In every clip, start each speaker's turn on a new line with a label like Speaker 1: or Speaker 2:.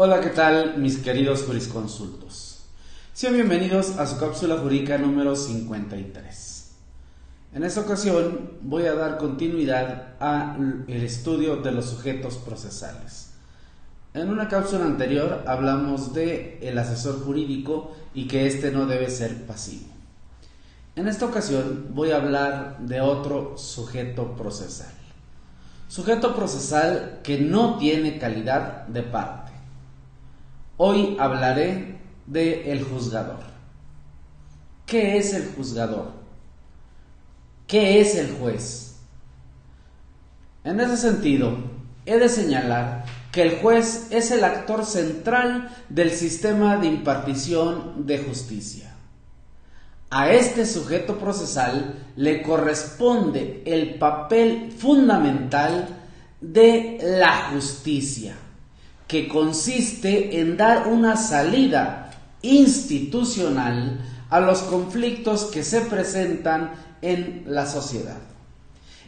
Speaker 1: Hola, ¿qué tal mis queridos jurisconsultos? Sean bienvenidos a su cápsula jurídica número 53. En esta ocasión voy a dar continuidad al estudio de los sujetos procesales. En una cápsula anterior hablamos de el asesor jurídico y que éste no debe ser pasivo. En esta ocasión voy a hablar de otro sujeto procesal. Sujeto procesal que no tiene calidad de parte. Hoy hablaré del juzgador. ¿Qué es el juzgador? ¿Qué es el juez? En ese sentido, he de señalar que el juez es el actor central del sistema de impartición de justicia. A este sujeto procesal le corresponde el papel fundamental de la justicia, que consiste en dar una salida institucional a los conflictos que se presentan en la sociedad.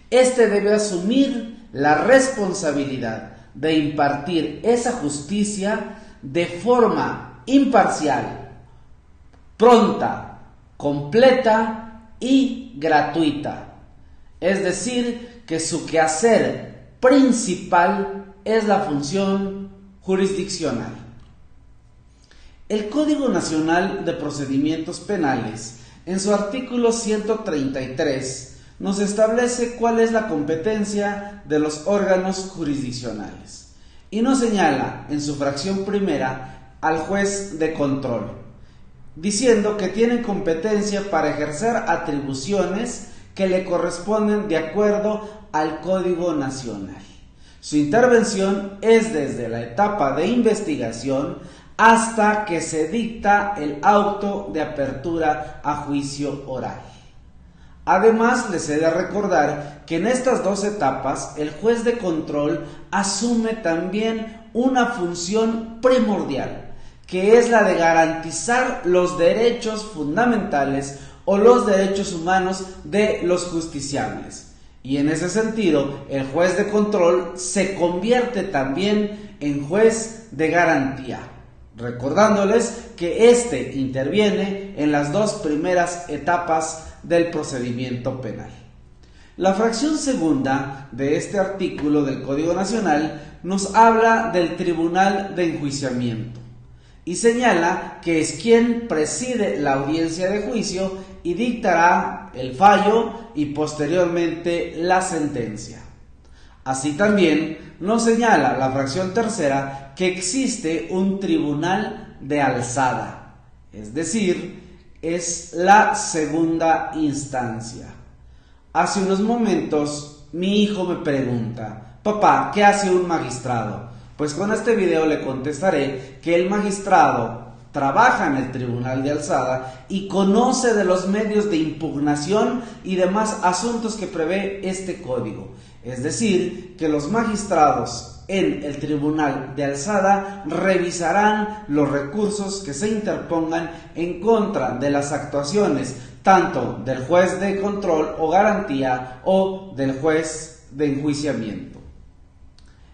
Speaker 1: Este debe asumir la responsabilidad de impartir esa justicia de forma imparcial, pronta, completa y gratuita. Es decir, que su quehacer principal es la función jurisdiccional. El Código Nacional de Procedimientos Penales, en su artículo 133, nos establece cuál es la competencia de los órganos jurisdiccionales y nos señala en su fracción primera al juez de control, diciendo que tienen competencia para ejercer atribuciones que le corresponden de acuerdo al Código Nacional. Su intervención es desde la etapa de investigación hasta que se dicta el auto de apertura a juicio oral. Además, les he de recordar que en estas dos etapas el juez de control asume también una función primordial, que es la de garantizar los derechos fundamentales o los derechos humanos de los justiciables. Y en ese sentido, el juez de control se convierte también en juez de garantía, recordándoles que éste interviene en las dos primeras etapas del procedimiento penal. La fracción segunda de este artículo del Código Nacional nos habla del Tribunal de Enjuiciamiento y señala que es quien preside la audiencia de juicio y dictará el fallo y posteriormente la sentencia. Así también nos señala la fracción tercera que existe un tribunal de alzada, es decir, es la segunda instancia. Hace unos momentos mi hijo me pregunta: papá, ¿qué hace un magistrado? Pues con este video le contestaré que el magistrado trabaja en el tribunal de alzada y conoce de los medios de impugnación y demás asuntos que prevé este código. Es decir, que los magistrados en el tribunal de alzada revisarán los recursos que se interpongan en contra de las actuaciones tanto del juez de control o garantía o del juez de enjuiciamiento.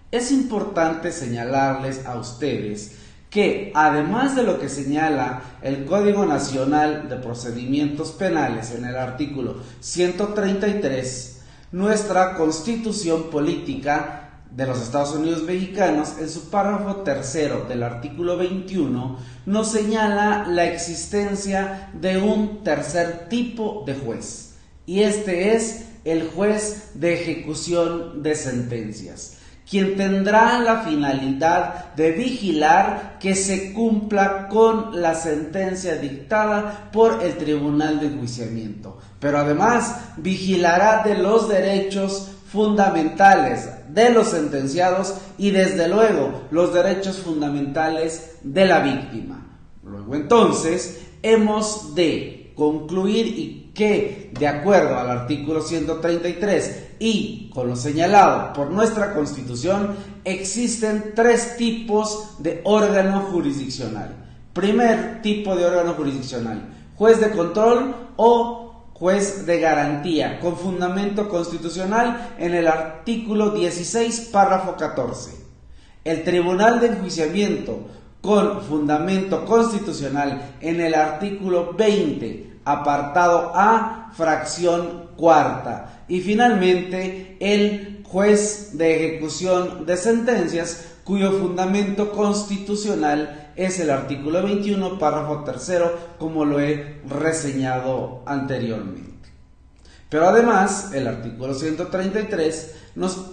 Speaker 1: Es importante señalarles a ustedes que, además de lo que señala el Código Nacional de Procedimientos Penales en el artículo 133, nuestra Constitución Política de los Estados Unidos Mexicanos, en su párrafo tercero del artículo 21, nos señala la existencia de un tercer tipo de juez, y este es el juez de ejecución de sentencias, quien tendrá la finalidad de vigilar que se cumpla con la sentencia dictada por el Tribunal de Enjuiciamiento, pero además vigilará de los derechos fundamentales de los sentenciados y desde luego los derechos fundamentales de la víctima. Luego entonces hemos de concluir y que, de acuerdo al artículo 133 y con lo señalado por nuestra Constitución, existen tres tipos de órgano jurisdiccional. Primer tipo de órgano jurisdiccional: juez de control o juez de garantía, con fundamento constitucional en el artículo 16, párrafo 14. El Tribunal de Enjuiciamiento con fundamento constitucional en el artículo 20, apartado A, fracción cuarta. Y finalmente, el juez de ejecución de sentencias, cuyo fundamento constitucional es el artículo 21, párrafo tercero, como lo he reseñado anteriormente. Pero además, el artículo 133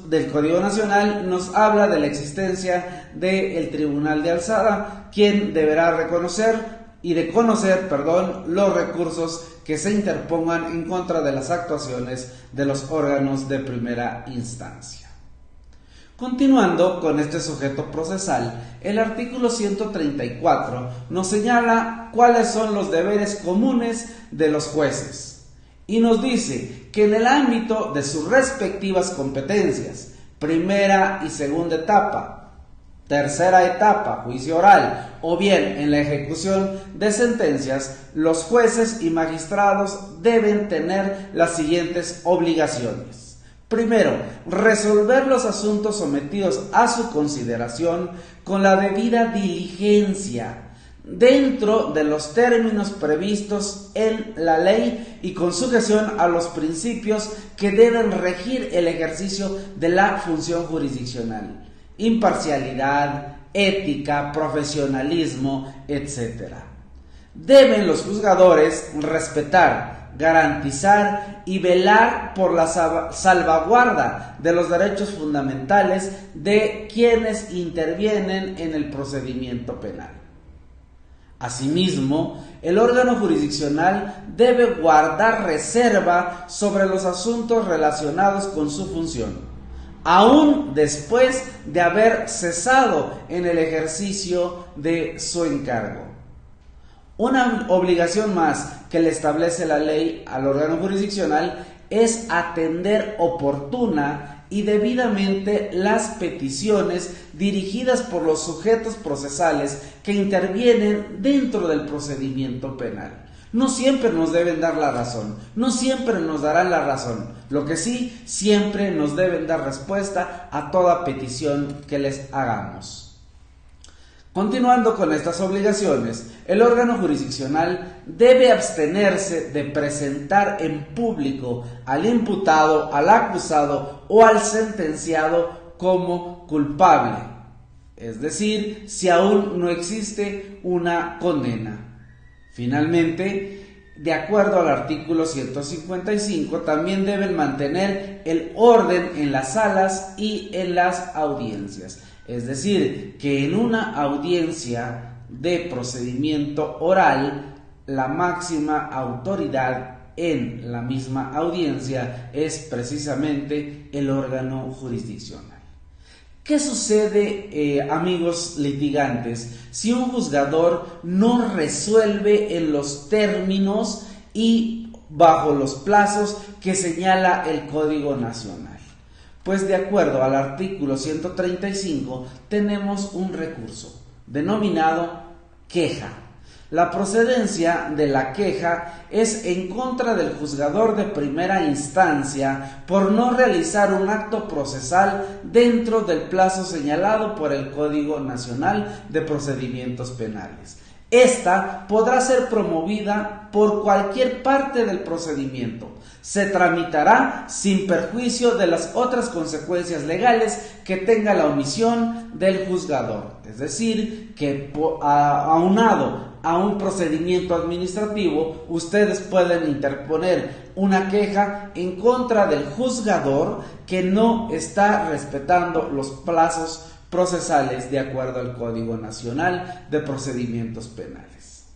Speaker 1: del Código Nacional nos habla de la existencia del Tribunal de Alzada, quien deberá reconocer los recursos que se interpongan en contra de las actuaciones de los órganos de primera instancia. Continuando con este sujeto procesal, el artículo 134 nos señala cuáles son los deberes comunes de los jueces y nos dice que en el ámbito de sus respectivas competencias, primera y segunda etapa, tercera etapa, juicio oral, o bien en la ejecución de sentencias, los jueces y magistrados deben tener las siguientes obligaciones. Primero, resolver los asuntos sometidos a su consideración con la debida diligencia, dentro de los términos previstos en la ley y con sujeción a los principios que deben regir el ejercicio de la función jurisdiccional: imparcialidad, ética, profesionalismo, etc. Deben los juzgadores respetar, garantizar y velar por la salvaguarda de los derechos fundamentales de quienes intervienen en el procedimiento penal. Asimismo, el órgano jurisdiccional debe guardar reserva sobre los asuntos relacionados con su función, aún después de haber cesado en el ejercicio de su encargo. Una obligación más que le establece la ley al órgano jurisdiccional es atender oportuna y debidamente las peticiones dirigidas por los sujetos procesales que intervienen dentro del procedimiento penal. No siempre nos deben dar la razón, no siempre nos darán la razón. Lo que sí, siempre nos deben dar respuesta a toda petición que les hagamos. Continuando con estas obligaciones, el órgano jurisdiccional debe abstenerse de presentar en público al imputado, al acusado o al sentenciado como culpable, es decir, si aún no existe una condena. Finalmente, de acuerdo al artículo 155, también deben mantener el orden en las salas y en las audiencias. Es decir, que en una audiencia de procedimiento oral, la máxima autoridad en la misma audiencia es precisamente el órgano jurisdiccional. ¿Qué sucede, amigos litigantes, si un juzgador no resuelve en los términos y bajo los plazos que señala el Código Nacional? Pues de acuerdo al artículo 135 tenemos un recurso denominado queja. La procedencia de la queja es en contra del juzgador de primera instancia por no realizar un acto procesal dentro del plazo señalado por el Código Nacional de Procedimientos Penales. Esta podrá ser promovida por cualquier parte del procedimiento. Se tramitará sin perjuicio de las otras consecuencias legales que tenga la omisión del juzgador. Es decir, que aunado a un procedimiento administrativo, ustedes pueden interponer una queja en contra del juzgador que no está respetando los plazos procesales de acuerdo al Código Nacional de Procedimientos Penales.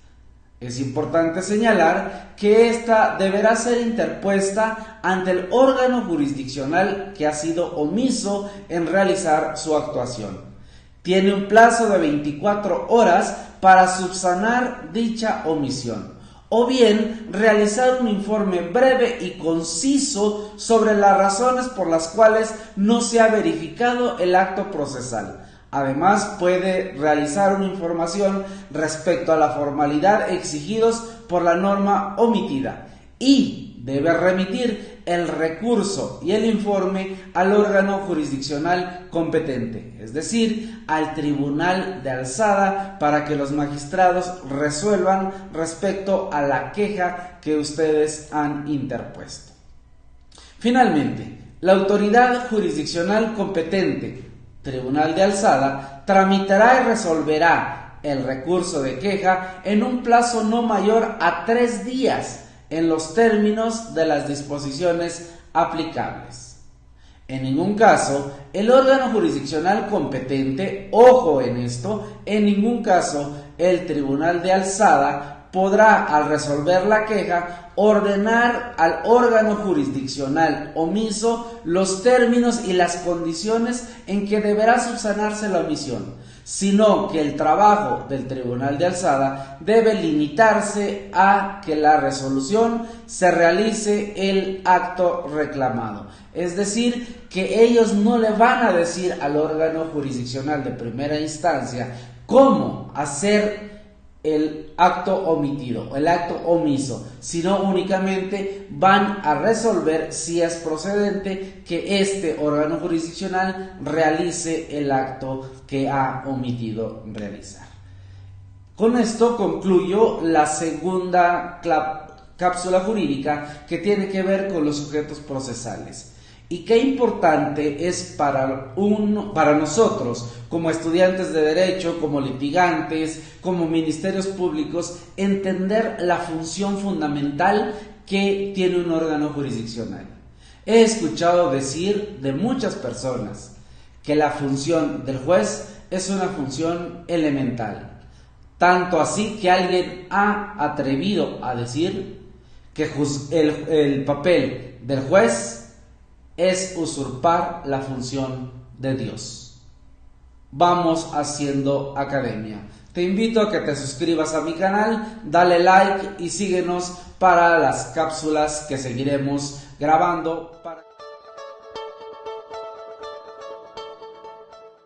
Speaker 1: Es importante señalar que esta deberá ser interpuesta ante el órgano jurisdiccional que ha sido omiso en realizar su actuación. Tiene un plazo de 24 horas para subsanar dicha omisión, o bien realizar un informe breve y conciso sobre las razones por las cuales no se ha verificado el acto procesal. Además, puede realizar una información respecto a la formalidad exigidos por la norma omitida y debe remitir el recurso y el informe al órgano jurisdiccional competente, es decir, al tribunal de alzada, para que los magistrados resuelvan respecto a la queja que ustedes han interpuesto. Finalmente, la autoridad jurisdiccional competente, tribunal de alzada, tramitará y resolverá el recurso de queja en un plazo no mayor a 3 días en los términos de las disposiciones aplicables. En ningún caso, el órgano jurisdiccional competente, ojo en esto, en ningún caso el tribunal de alzada podrá, al resolver la queja, ordenar al órgano jurisdiccional omiso los términos y las condiciones en que deberá subsanarse la omisión, sino que el trabajo del tribunal de alzada debe limitarse a que la resolución se realice el acto reclamado. Es decir, que ellos no le van a decir al órgano jurisdiccional de primera instancia cómo hacer el acto omitido, el acto omiso, sino únicamente van a resolver si es procedente que este órgano jurisdiccional realice el acto que ha omitido realizar. Con esto concluyo la segunda cápsula jurídica, que tiene que ver con los sujetos procesales. Y qué importante es para nosotros, como estudiantes de Derecho, como litigantes, como ministerios públicos, entender la función fundamental que tiene un órgano jurisdiccional. He escuchado decir de muchas personas que la función del juez es una función elemental. Tanto así que alguien ha atrevido a decir que el papel del juez es usurpar la función de Dios. Vamos haciendo academia. Te invito a que te suscribas a mi canal, dale like y síguenos para las cápsulas que seguiremos grabando.